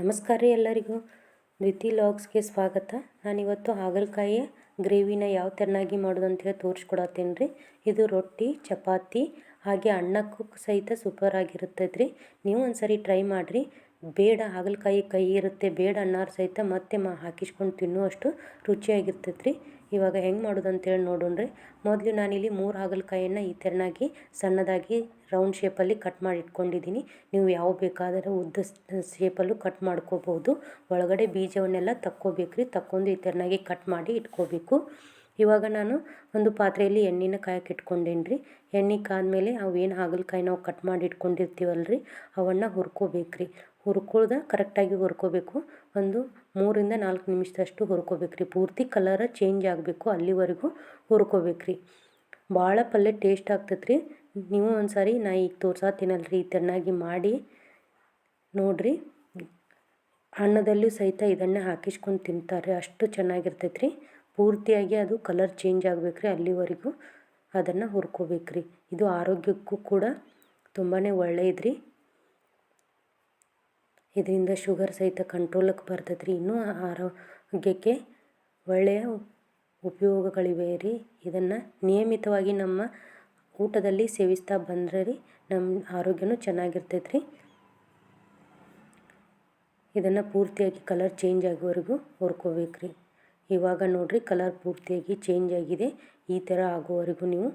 ನಮಸ್ಕಾರ ರೀ ಎಲ್ಲರಿಗೂ. ದ್ವಿತಿ ಲಾಗ್ಸ್ಗೆ ಸ್ವಾಗತ. ನಾನಿವತ್ತು ಹಾಗಲಕಾಯಿಯ ಗ್ರೇವಿನ ಯಾವ ಥರನಾಗಿ ಮಾಡೋದು ಅಂತೇಳಿ ತೋರಿಸ್ಕೊಡತ್ತೇನೆ ರೀ. ಇದು ರೊಟ್ಟಿ, ಚಪಾತಿ ಹಾಗೆ ಅನ್ನಕ್ಕೂ ಸಹಿತ ಸೂಪರ್ ಆಗಿರ್ತೈತೆ ರೀ. ನೀವು ಒಂದ್ಸರಿ ಟ್ರೈ ಮಾಡಿರಿ. ಬೇಡ ಹಾಗಲಕಾಯಿ ಕಹಿ ಇರುತ್ತೆ, ಬೇಡ ಅನ್ನೋರು ಸಹಿತ ಮತ್ತೆ ಹಾಕಿಸ್ಕೊಂಡು ತಿನ್ನುವಷ್ಟು ರುಚಿಯಾಗಿರ್ತೈತೆ ರೀ. ಇವಾಗ ಹೆಂಗೆ ಮಾಡೋದು ಅಂತೇಳಿ ನೋಡೋಣ್ರಿ. ಮೊದಲು ನಾನಿಲ್ಲಿ 3 ಹಾಗಲಕಾಯಿಯನ್ನು ಈ ಥರನಾಗಿ ಸಣ್ಣದಾಗಿ ರೌಂಡ್ ಶೇಪಲ್ಲಿ ಕಟ್ ಮಾಡಿ ಇಟ್ಕೊಂಡಿದ್ದೀನಿ. ನೀವು ಯಾವ ಬೇಕಾದರೆ ಉದ್ದ ಶೇಪಲ್ಲೂ ಕಟ್ ಮಾಡ್ಕೋಬೋದು. ಒಳಗಡೆ ಬೀಜವನ್ನೆಲ್ಲ ತಕ್ಕೋಬೇಕ್ರಿ. ತಕ್ಕೊಂಡು ಈ ಥರನಾಗಿ ಕಟ್ ಮಾಡಿ ಇಟ್ಕೋಬೇಕು. ಇವಾಗ ನಾನು ಒಂದು ಪಾತ್ರೆಯಲ್ಲಿ ಎಣ್ಣೆನ ಕಾಯಕ್ಕೆ ಇಟ್ಕೊಂಡೇನಿ ರೀ. ಎಣ್ಣೆ ಕಾದ್ಮೇಲೆ ಅವೇನು ಹಾಗಲಕಾಯಿ ನಾವು ಕಟ್ ಮಾಡಿ ಇಟ್ಕೊಂಡಿರ್ತೀವಲ್ಲ ರೀ, ಅವನ್ನು ಹುರ್ಕೋಬೇಕ್ರಿ. ಹುರ್ಕೊಳ್ದ ಕರೆಕ್ಟಾಗಿ ಹುರ್ಕೋಬೇಕು. ಒಂದು 3ರಿಂದ 4 ನಿಮಿಷದಷ್ಟು ಹುರ್ಕೋಬೇಕ್ರಿ. ಪೂರ್ತಿ ಕಲರ್ ಚೇಂಜ್ ಆಗಬೇಕು ಅಲ್ಲಿವರೆಗೂ ಹುರ್ಕೋಬೇಕ್ರಿ. ಭಾಳ ಪಲ್ಯ ಟೇಸ್ಟ್ ಆಗ್ತೈತೆ ರೀ. ನೀವು ಒಂದ್ಸಾರಿ ನಾ ಈಗ ತೋರ್ಸಾತೀನಲ್ಲ ರೀ, ಈ ಥರನಾಗಿ ಮಾಡಿ ನೋಡಿರಿ. ಅನ್ನದಲ್ಲೂ ಸಹಿತ ಇದನ್ನೇ ಹಾಕಿಸ್ಕೊಂಡು ತಿಂತಾರೆ, ಅಷ್ಟು ಚೆನ್ನಾಗಿರ್ತೈತೆ ರೀ. ಪೂರ್ತಿಯಾಗಿ ಅದು ಕಲರ್ ಚೇಂಜ್ ಆಗಬೇಕ್ರಿ, ಅಲ್ಲಿವರೆಗೂ ಅದನ್ನು ಹುರ್ಕೋಬೇಕ್ರಿ. ಇದು ಆರೋಗ್ಯಕ್ಕೂ ಕೂಡ ತುಂಬಾ ಒಳ್ಳೆಯದ್ರಿ. ಇದರಿಂದ ಶುಗರ್ ಸಹಿತ ಕಂಟ್ರೋಲಕ್ಕೆ ಬರ್ತೈತೆ ರೀ. ಇನ್ನೂ ಆರೋಗ್ಯಕ್ಕೆ ಒಳ್ಳೆಯ ಉಪಯೋಗಗಳಿವೆ ರೀ. ಇದನ್ನು ನಿಯಮಿತವಾಗಿ ನಮ್ಮ ಊಟದಲ್ಲಿ ಸೇವಿಸ್ತಾ ಬಂದರೆ ರೀ ನಮ್ಮ ಆರೋಗ್ಯನೂ ಚೆನ್ನಾಗಿರ್ತೈತೆ ರೀ. ಇದನ್ನು ಪೂರ್ತಿಯಾಗಿ ಕಲರ್ ಚೇಂಜ್ ಆಗೋವರೆಗೂ ಹುರ್ಕೋಬೇಕ್ರಿ. ಇವಾಗ ನೋಡಿರಿ, ಕಲರ್ ಪೂರ್ತಿಯಾಗಿ ಚೇಂಜ್ ಆಗಿದೆ. ಈ ಥರ ಆಗೋವರೆಗೂ ನೀವು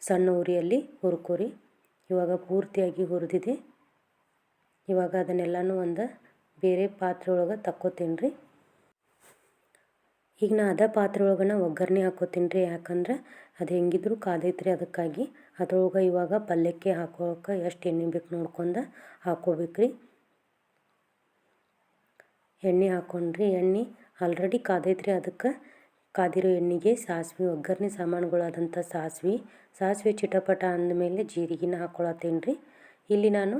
ಸಣ್ಣ ಉರಿಯಲ್ಲಿ ಹುರ್ಕೋರಿ. ಇವಾಗ ಪೂರ್ತಿಯಾಗಿ ಹುರಿದಿದೆ. ಇವಾಗ ಅದನ್ನೆಲ್ಲನೂ ಒಂದು ಬೇರೆ ಪಾತ್ರೆ ಒಳಗೆ ತಕ್ಕೋತೀನಿ ರೀ. ಈಗ ನಾ ಅದೇ ಪಾತ್ರೆ ಒಳಗನ ಒಗ್ಗರಣೆ ಹಾಕೋತೀನಿ ರೀ. ಯಾಕಂದ್ರೆ ಅದು ಹೆಂಗಿದ್ರು ಕಾದೈತ್ರಿ, ಅದಕ್ಕಾಗಿ ಅದ್ರೊಳಗೆ ಇವಾಗ ಪಲ್ಯಕ್ಕೆ ಹಾಕೋಕೆ ಎಷ್ಟು ಎಣ್ಣೆ ಬೇಕು ನೋಡ್ಕೊಂಡು ಹಾಕೋಬೇಕ್ರಿ. ಎಣ್ಣೆ ಹಾಕ್ಕೊಂಡ್ರಿ. ಎಣ್ಣೆ ಆಲ್ರೆಡಿ ಕಾದೈತ್ರಿ. ಅದಕ್ಕೆ ಕಾದಿರೋ ಎಣ್ಣೆಗೆ ಸಾಸಿವೆ, ಒಗ್ಗರಣೆ ಸಾಮಾನುಗಳಾದಂಥ ಸಾಸಿವೆ ಚಿಟಪಟ ಅಂದಮೇಲೆ ಜೀರಿಗೆನ ಹಾಕ್ಕೊಳತ್ತೇನೆ ರೀ. ಇಲ್ಲಿ ನಾನು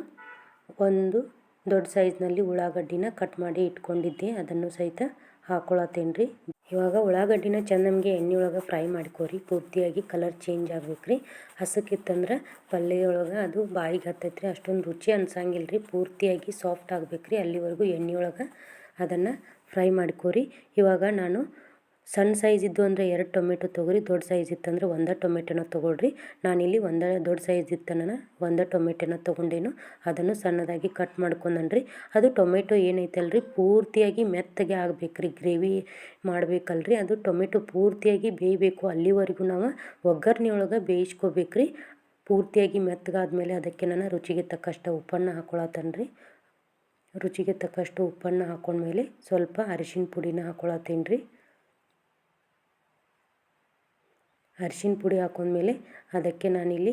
ಒಂದು ದೊಡ್ಡ ಸೈಜ್ನಲ್ಲಿ ಉಳ್ಳಾಗಡ್ಡಿನ ಕಟ್ ಮಾಡಿ ಇಟ್ಕೊಂಡಿದ್ದೆ, ಅದನ್ನು ಸಹಿತ ಹಾಕ್ಕೊಳತ್ತೇನೆ ರೀ. ಇವಾಗ ಉಳ್ಳಾಗಡ್ಡಿನ ಚೆಂದ ನಮಗೆ ಎಣ್ಣೆ ಒಳಗೆ ಫ್ರೈ ಮಾಡ್ಕೋರಿ. ಪೂರ್ತಿಯಾಗಿ ಕಲರ್ ಚೇಂಜ್ ಆಗ್ಬೇಕ್ರಿ. ಹಸಕ್ಕಿತ್ತಂದ್ರೆ ಪಲ್ಯ ಒಳಗೆ ಅದು ಬಾಯಿಗೆ ಹತ್ತೈತ್ರಿ, ಅಷ್ಟೊಂದು ರುಚಿ ಅನ್ಸಂಗಿಲ್ಲ ರೀ. ಪೂರ್ತಿಯಾಗಿ ಸಾಫ್ಟ್ ಆಗಬೇಕ್ರಿ, ಅಲ್ಲಿವರೆಗೂ ಎಣ್ಣೆ ಒಳಗೆ ಅದನ್ನು ಫ್ರೈ ಮಾಡ್ಕೋರಿ. ಇವಾಗ ನಾನು ಸಣ್ಣ ಸೈಜ್ ಇದ್ದು ಅಂದರೆ 2 ಟೊಮೆಟೊ ತೊಗೊರಿ, ದೊಡ್ಡ ಸೈಜ್ ಇತ್ತಂದ್ರೆ 1 ಟೊಮೆಟೊನ ತೊಗೊಳ್ರಿ. ನಾನಿಲ್ಲಿ ದೊಡ್ಡ ಸೈಜ್ ಇತ್ತನ 1 ಟೊಮೆಟೊನ ತೊಗೊಂಡೇನು. ಅದನ್ನು ಸಣ್ಣದಾಗಿ ಕಟ್ ಮಾಡ್ಕೊಂಡ್ರಿ. ಅದು ಟೊಮೆಟೊ ಏನೈತಲ್ರಿ ಪೂರ್ತಿಯಾಗಿ ಮೆತ್ತಗೆ ಆಗಬೇಕ್ರಿ. ಗ್ರೇವಿ ಮಾಡ್ಬೇಕಲ್ರಿ, ಅದು ಟೊಮೆಟೊ ಪೂರ್ತಿಯಾಗಿ ಬೇಯಬೇಕು. ಅಲ್ಲಿವರೆಗೂ ನಾವು ಒಗ್ಗರಣೆ ಒಳಗೆ ಬೇಯಿಸ್ಕೋಬೇಕ್ರಿ. ಪೂರ್ತಿಯಾಗಿ ಮೆತ್ತಗಾದ್ಮೇಲೆ ಅದಕ್ಕೆ ನಾನು ರುಚಿಗೆ ತಕ್ಕಷ್ಟು ಉಪ್ಪನ್ನು ಹಾಕ್ಕೊಳತ್ತೇನೆ. ರುಚಿಗೆ ತಕ್ಕಷ್ಟು ಉಪ್ಪನ್ನು ಹಾಕೊಂಡ್ಮೇಲೆ ಸ್ವಲ್ಪ ಅರಿಶಿನ ಪುಡಿನ ಹಾಕ್ಕೊಳತ್ತೇನೆ ರೀ. ಅರಿಶಿನ ಪುಡಿ ಹಾಕೊಂಡ್ಮೇಲೆ ಅದಕ್ಕೆ ನಾನಿಲ್ಲಿ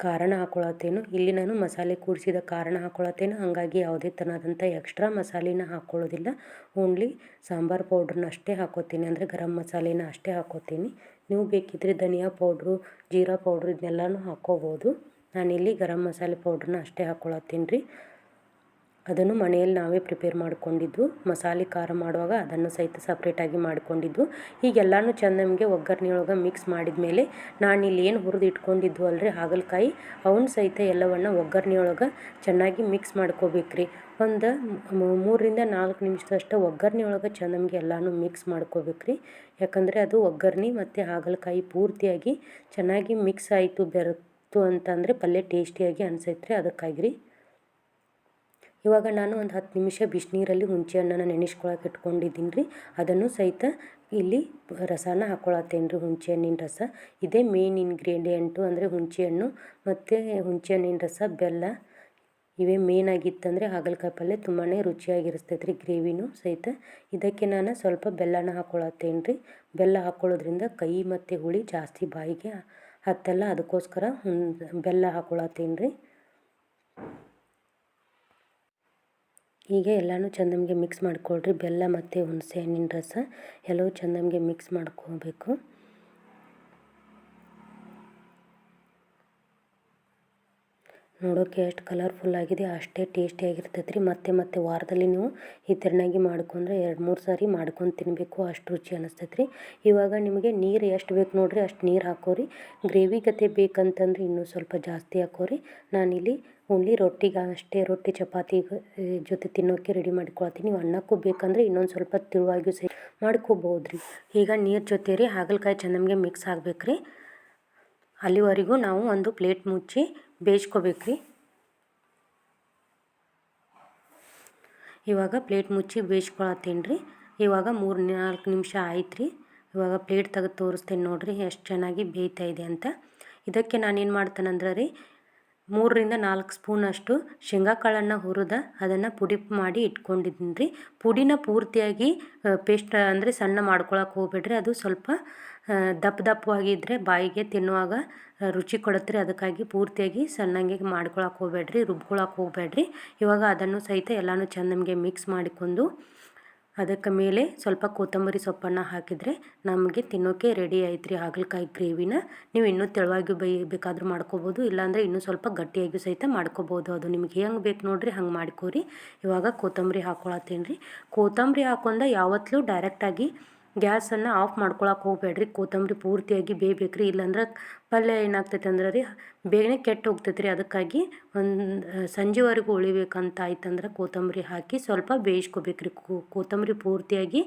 ಕಾರಣ ಹಾಕ್ಕೊಳತ್ತೇನು. ಇಲ್ಲಿ ನಾನು ಮಸಾಲೆ ಕೂಡಿಸಿದ ಕಾರಣ ಹಾಕ್ಕೊಳತ್ತೇನು. ಹಾಗಾಗಿ ಯಾವುದೇ ಥರನಾದಂಥ ಎಕ್ಸ್ಟ್ರಾ ಮಸಾಲೆನ ಹಾಕ್ಕೊಳ್ಳೋದಿಲ್ಲ. ಓನ್ಲಿ ಸಾಂಬಾರು ಪೌಡ್ರನ್ನ ಅಷ್ಟೇ ಹಾಕೋತೀನಿ, ಅಂದರೆ ಗರಂ ಮಸಾಲೆನ ಅಷ್ಟೇ ಹಾಕೋತೀನಿ. ನೀವು ಬೇಕಿದ್ದರೆ ಧನಿಯಾ ಪೌಡ್ರು, ಜೀರಾ ಪೌಡ್ರು ಇದನ್ನೆಲ್ಲನೂ ಹಾಕ್ಕೋಬೋದು. ನಾನಿಲ್ಲಿ ಗರಂ ಮಸಾಲೆ ಪೌಡ್ರನ್ನ ಅಷ್ಟೇ ಹಾಕ್ಕೊಳತ್ತೀನಿ ರೀ. ಅದನ್ನು ಮನೆಯಲ್ಲಿ ನಾವೇ ಪ್ರಿಪೇರ್ ಮಾಡಿಕೊಂಡಿದ್ದು. ಮಸಾಲೆ ಖಾರ ಮಾಡುವಾಗ ಅದನ್ನು ಸಹಿತ ಸಪ್ರೇಟಾಗಿ ಮಾಡಿಕೊಂಡಿದ್ದು. ಹೀಗೆಲ್ಲನೂ ಚೆಂದ ನಮಗೆ ಒಗ್ಗರಣೆ ಒಳಗೆ ಮಿಕ್ಸ್ ಮಾಡಿದ ಮೇಲೆ ನಾನಿಲ್ಲಿ ಏನು ಹುರಿದು ಇಟ್ಕೊಂಡಿದ್ದು ಅಲ್ರಿ ಹಾಗಲಕಾಯಿ, ಅವನ್ನ ಸಹಿತ ಎಲ್ಲವನ್ನು ಒಗ್ಗರಣೆ ಒಳಗೆ ಚೆನ್ನಾಗಿ ಮಿಕ್ಸ್ ಮಾಡ್ಕೋಬೇಕ್ರಿ. ಒಂದು 3ರಿಂದ 4 ನಿಮಿಷದಷ್ಟು ಒಗ್ಗರಣೆ ಒಳಗೆ ಚೆಂದ ನಮಗೆ ಎಲ್ಲನೂ ಮಿಕ್ಸ್ ಮಾಡ್ಕೋಬೇಕ್ರಿ. ಯಾಕಂದರೆ ಅದು ಒಗ್ಗರಣೆ ಮತ್ತು ಹಾಗಲಕಾಯಿ ಪೂರ್ತಿಯಾಗಿ ಚೆನ್ನಾಗಿ ಮಿಕ್ಸ್ ಆಯಿತು, ಬೆರೆತು ಅಂತಂದರೆ ಪಲ್ಯ ಟೇಸ್ಟಿಯಾಗಿ ಅನಿಸೈತ್ರಿ. ಅದಕ್ಕಾಗಿ ರೀ. ಇವಾಗ ನಾನು ಒಂದು 10 ನಿಮಿಷ ಬಿಸಿನೀರಲ್ಲಿ ಹುಣಸೆ ಹಣ್ಣನ್ನು ನೆನೆಸ್ಕೊಳಕ್ಕೆ ಇಟ್ಕೊಂಡಿದ್ದೀನಿ ರೀ. ಅದನ್ನು ಸಹಿತ ಇಲ್ಲಿ ರಸನ ಹಾಕ್ಕೊಳತ್ತೇನೆ ರೀ, ಹುಣಸೆ ಹಣ್ಣಿನ ರಸ. ಇದೇ ಮೇನ್ ಇಂಗ್ರೀಡಿಯೆಂಟು, ಅಂದರೆ ಹುಣಸೆ ಹಣ್ಣು ಮತ್ತು ಹುಣಸೆ ಹಣ್ಣಿನ ರಸ, ಬೆಲ್ಲ. ಇವೇ ಮೇನ್ ಆಗಿತ್ತಂದರೆ ಹಾಗಲಕಾಯಿ ಪಲ್ಯ ತುಂಬಾ ರುಚಿಯಾಗಿರ್ತೈತೆ ರೀ, ಗ್ರೇವಿನೂ ಸಹಿತ. ಇದಕ್ಕೆ ನಾನು ಸ್ವಲ್ಪ ಬೆಲ್ಲನ ಹಾಕ್ಕೊಳತ್ತೇನೆ ರೀ. ಬೆಲ್ಲ ಹಾಕ್ಕೊಳ್ಳೋದ್ರಿಂದ ಕಹಿ ಮತ್ತು ಹುಳಿ ಜಾಸ್ತಿ ಬಾಯಿಗೆ ಹತ್ತಲ್ಲ, ಅದಕ್ಕೋಸ್ಕರ ಬೆಲ್ಲ ಹಾಕ್ಕೊಳತ್ತೇನೆ ರೀ. ಈಗ ಎಲ್ಲನೂ ಚೆಂದ ನಮಗೆ ಮಿಕ್ಸ್ ಮಾಡ್ಕೊಳ್ರಿ. ಬೆಲ್ಲ ಮತ್ತು ಹುಣಸೆ ಹಣ್ಣಿನ ರಸ ಎಲ್ಲವೂ ಚೆಂದ ನಮಗೆ ಮಿಕ್ಸ್ ಮಾಡ್ಕೋಬೇಕು. ನೋಡೋಕ್ಕೆ ಎಷ್ಟು ಕಲರ್ಫುಲ್ ಆಗಿದೆ, ಅಷ್ಟೇ ಟೇಸ್ಟಿಯಾಗಿರ್ತೈತೆ ರೀ. ಮತ್ತೆ ವಾರದಲ್ಲಿ ನೀವು ಈ ಥರನಾಗಿ ಮಾಡ್ಕೊಂಡ್ರೆ 2-3 ಸಾರಿ ಮಾಡ್ಕೊಂಡು ತಿನ್ನಬೇಕು, ಅಷ್ಟು ರುಚಿ ಅನ್ನಿಸ್ತೈತೆ ರೀ. ಇವಾಗ ನಿಮಗೆ ನೀರು ಎಷ್ಟು ಬೇಕು ನೋಡಿರಿ ಅಷ್ಟು ನೀರು ಹಾಕೋರಿ. ಗ್ರೇವಿ ಗತೆ ಬೇಕಂತಂದ್ರೆ ಇನ್ನೂ ಸ್ವಲ್ಪ ಜಾಸ್ತಿ ಹಾಕೋರಿ. ನಾನಿಲ್ಲಿ ಓನ್ಲಿ ರೊಟ್ಟಿಗೆ ಅಷ್ಟೇ, ರೊಟ್ಟಿ ಚಪಾತಿ ಜೊತೆ ತಿನ್ನೋಕ್ಕೆ ರೆಡಿ ಮಾಡ್ಕೊಳ್ತೀನಿ. ನೀವು ಅನ್ನಕ್ಕೂ ಬೇಕಂದ್ರೆ ಇನ್ನೊಂದು ಸ್ವಲ್ಪ ತಿಳುವಾಗಿಯೂ ಸಹ ಮಾಡ್ಕೋಬೋದು ರೀ. ಈಗ ನೀರು ಜೊತೆ ರೀ ಹಾಗಲಕಾಯಿ ಚೆಂದಂಗೆ ಮಿಕ್ಸ್ ಆಗ್ಬೇಕು ರೀ. ಅಲ್ಲಿವರೆಗೂ ನಾವು ಒಂದು ಪ್ಲೇಟ್ ಮುಚ್ಚಿ ಬೇಯಿಸ್ಕೋಬೇಕು ರೀ. ಇವಾಗ ಪ್ಲೇಟ್ ಮುಚ್ಚಿ ಬೇಯಿಸ್ಕೊಳತ್ತೀನಿ ರೀ. ಇವಾಗ 3-4 ನಿಮಿಷ ಆಯ್ತು ರೀ. ಇವಾಗ ಪ್ಲೇಟ್ ತೆಗೆದು ತೋರಿಸ್ತೇನೆ ನೋಡಿರಿ ಎಷ್ಟು ಚೆನ್ನಾಗಿ ಬೇಯ್ತಾ ಇದೆ ಅಂತ. ಇದಕ್ಕೆ ನಾನೇನು ಮಾಡ್ತೇನೆಂದ್ರೆ ರೀ 3-4 ಸ್ಪೂನಷ್ಟು ಶೇಂಗಾ ಕಾಳನ್ನು ಹುರಿದು ಅದನ್ನು ಪುಡಿ ಮಾಡಿ ಇಟ್ಕೊಂಡಿದ್ದೀನಿ ರೀ. ಪುಡಿನ ಪೂರ್ತಿಯಾಗಿ ಪೇಸ್ಟ್ ಅಂದರೆ ಸಣ್ಣ ಮಾಡ್ಕೊಳಕ್ಕೆ ಹೋಗ್ಬೇಡ್ರಿ. ಅದು ಸ್ವಲ್ಪ ದಪ್ಪವಾಗಿದ್ದರೆ ಬಾಯಿಗೆ ತಿನ್ನುವಾಗ ರುಚಿ ಕೊಡುತ್ತೆ ರೀ. ಅದಕ್ಕಾಗಿ ಪೂರ್ತಿಯಾಗಿ ಸಣ್ಣಂಗೆ ಮಾಡ್ಕೊಳಕ್ಕೆ ಹೋಗ್ಬೇಡ್ರಿ, ರುಬ್ಕೊಳಕ್ಕೆ ಹೋಗ್ಬೇಡ್ರಿ. ಇವಾಗ ಅದನ್ನು ಸಹಿತ ಎಲ್ಲನೂ ಚೆಂದಂಗೆ ಮಿಕ್ಸ್ ಮಾಡಿಕೊಂಡು ಅದಕ್ಕೆ ಮೇಲೆ ಸ್ವಲ್ಪ ಕೊತ್ತಂಬರಿ ಸೊಪ್ಪನ್ನು ಹಾಕಿದರೆ ನಮಗೆ ತಿನ್ನೋಕ್ಕೆ ರೆಡಿ ಆಯ್ತು ರೀ ಹಾಗಲಕಾಯಿ ಗ್ರೇವಿನ. ನೀವು ಇನ್ನೂ ತೆಳುವಾಗಿ ಬೇಕಾದರೂ ಮಾಡ್ಕೋಬೋದು, ಇಲ್ಲಾಂದರೆ ಇನ್ನೂ ಸ್ವಲ್ಪ ಗಟ್ಟಿಯಾಗಿ ಸಹಿತ ಮಾಡ್ಕೋಬೋದು. ಅದು ನಿಮ್ಗೆ ಹೆಂಗೆ ಬೇಕು ನೋಡಿರಿ ಹಂಗೆ ಮಾಡ್ಕೋರಿ. ಇವಾಗ ಕೊತ್ತಂಬರಿ ಹಾಕ್ಕೊಳತ್ತೀನಿ ರೀ. ಕೊತ್ತಂಬರಿ ಹಾಕೊಂಡ ಯಾವತ್ತೂ ಡೈರೆಕ್ಟಾಗಿ ಗ್ಯಾಸನ್ನು ಆಫ್ ಮಾಡ್ಕೊಳಕ್ಕೆ ಹೋಗ್ಬೇಡ್ರಿ. ಕೊತ್ತಂಬರಿ ಪೂರ್ತಿಯಾಗಿ ಬೇಯಬೇಕು ರೀ. ಇಲ್ಲಾಂದ್ರೆ ಪಲ್ಯ ಏನಾಗ್ತೈತೆ ಅಂದ್ರೆ ರೀ ಬೇಗನೆ ಕೆಟ್ಟು ಹೋಗ್ತೈತೆ ರೀ. ಅದಕ್ಕಾಗಿ ಸಂಜೆವರೆಗೂ ಉಳಿಬೇಕಂತ ಆಯ್ತಂದ್ರೆ ಕೊತ್ತಂಬರಿ ಹಾಕಿ ಸ್ವಲ್ಪ ಬೇಯಿಸ್ಕೋಬೇಕು ರೀ. ಕೊತ್ತಂಬರಿ ಪೂರ್ತಿಯಾಗಿ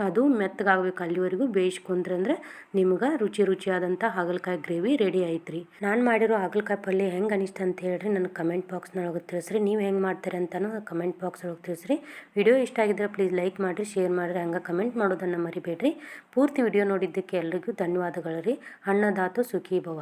ಅದು ಮೆತ್ತಗಾಗಬೇಕು, ಅಲ್ಲಿವರೆಗೂ ಬೇಯಿಸ್ಕೊಂಡ್ರಂದ್ರೆ ನಿಮ್ಗೆ ರುಚಿಯಾದಂಥ ಹಾಗಲಕಾಯಿ ಗ್ರೇವಿ ರೆಡಿ ಆಯ್ತು ರೀ. ನಾನು ಮಾಡಿರೋ ಹಾಗಲಕಾಯಿ ಪಲ್ಯ ಹೆಂಗೆ ಅನಿಸ್ತು ಅಂತ ಹೇಳ್ರಿ ನನಗೆ ಕಮೆಂಟ್ ಬಾಕ್ಸ್ನೊಳಗೆ ತಿಳಿಸ್ರಿ. ನೀವು ಹೆಂಗೆ ಮಾಡ್ತೀರಿ ಅಂತಲೂ ಕಮೆಂಟ್ ಬಾಕ್ಸ್ ಒಳಗೆ ತಿಳಿಸ್ರಿ. ವಿಡಿಯೋ ಇಷ್ಟ ಆಗಿದ್ರೆ ಪ್ಲೀಸ್ ಲೈಕ್ ಮಾಡಿರಿ, ಶೇರ್ ಮಾಡಿರಿ, ಹಂಗೆ ಕಮೆಂಟ್ ಮಾಡೋದನ್ನು ಮರಿಬೇಡ್ರಿ. ಪೂರ್ತಿ ವಿಡಿಯೋ ನೋಡಿದ್ದಕ್ಕೆ ಎಲ್ರಿಗೂ ಧನ್ಯವಾದಗಳು ರೀ. ಅನ್ನದಾತು ಸುಖೀ ಭವ.